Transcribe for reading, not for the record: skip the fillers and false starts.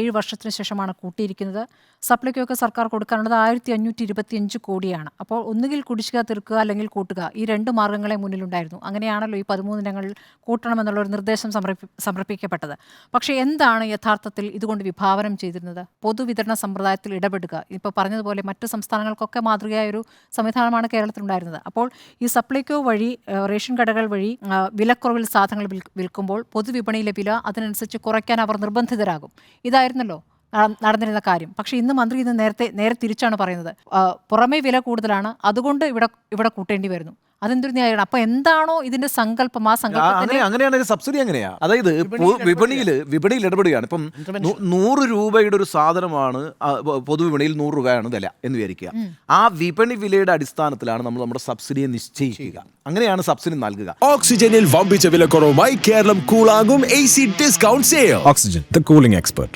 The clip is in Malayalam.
7 വർഷത്തിന് ശേഷമാണ് കൂട്ടിയിരിക്കുന്നത്. സപ്ലൈകോയ്ക്ക് സർക്കാർ കൊടുക്കാനുള്ളത് 1525 കോടിയാണ്. അപ്പോൾ ഒന്നുകിൽ കുടിശ്ശിക തീർക്കുക അല്ലെങ്കിൽ കൂട്ടുക, ഈ 2 മാർഗ്ഗങ്ങളെ മുന്നിലുണ്ടായിരുന്നു. അങ്ങനെയാണല്ലോ ഈ 13 ഇനങ്ങൾ കൂട്ടണമെന്നുള്ളൊരു നിർദ്ദേശം സമർപ്പിക്കപ്പെട്ടത്. പക്ഷേ എന്താണ് യഥാർത്ഥത്തിൽ ഇതുകൊണ്ട് വിഭാവനം ചെയ്തിരുന്നത്? പൊതുവിതരണ സമ്പ്രദായത്തിൽ ഇടപെടുക. ഇപ്പോൾ പറഞ്ഞതുപോലെ മറ്റ് സംസ്ഥാനങ്ങൾക്കൊക്കെ മാതൃകയായ ഒരു സംവിധാനമാണ് കേരളത്തിലുണ്ടായിരുന്നത്. അപ്പോൾ ഈ സപ്ലൈകോ വഴി റേഷൻ കടകൾ വഴി വിലക്കുറവിൽ സാധനങ്ങൾ വിൽക്കുമ്പോൾ പൊതുവിപണിയിലെ വില അതിനനുസരിച്ച് കുറയ്ക്കാൻ അവർ നിർബന്ധിതരാകും. ഇതായിരുന്നല്ലോ നടന്നിരുന്ന കാര്യം. പക്ഷേ ഇന്ന് മന്ത്രി ഇത് നേരെ തിരിച്ചാണ് പറയുന്നത്. പുറമേ വില കൂടുതലാണ്, അതുകൊണ്ട് ഇവിടെ കൂട്ടേണ്ടി വരുന്നു. അതെന്തൊരു ന്യായമാണ്? അപ്പൊ എന്താണോ ഇതിന്റെ സങ്കല്പം, ആ സങ്കല്പത്തിന് അങ്ങനെയാണ് സബ്സിഡി. അങ്ങനെയാ, അതായത് വിപണിയിൽ ഇടപെടുകയാണ്. ഇപ്പം 100 രൂപയുടെ ഒരു സാധനമാണ് പൊതുവിപണിയിൽ 100 രൂപയാണ് വില എന്ന് വിചാരിക്കുക. ആ വിപണി വിലയുടെ അടിസ്ഥാനത്തിലാണ് നമ്മൾ നമ്മുടെ സബ്സിഡിയെ നിശ്ചയിക്കുക. അങ്ങനെയാണ് സബ്സിഡി നൽകുക. ഓക്സിജനിൽ വമ്പിച്ച വിലക്കുറവുമായി കേരളം കൂളാകും AC discount sale. Oxygen, the cooling expert.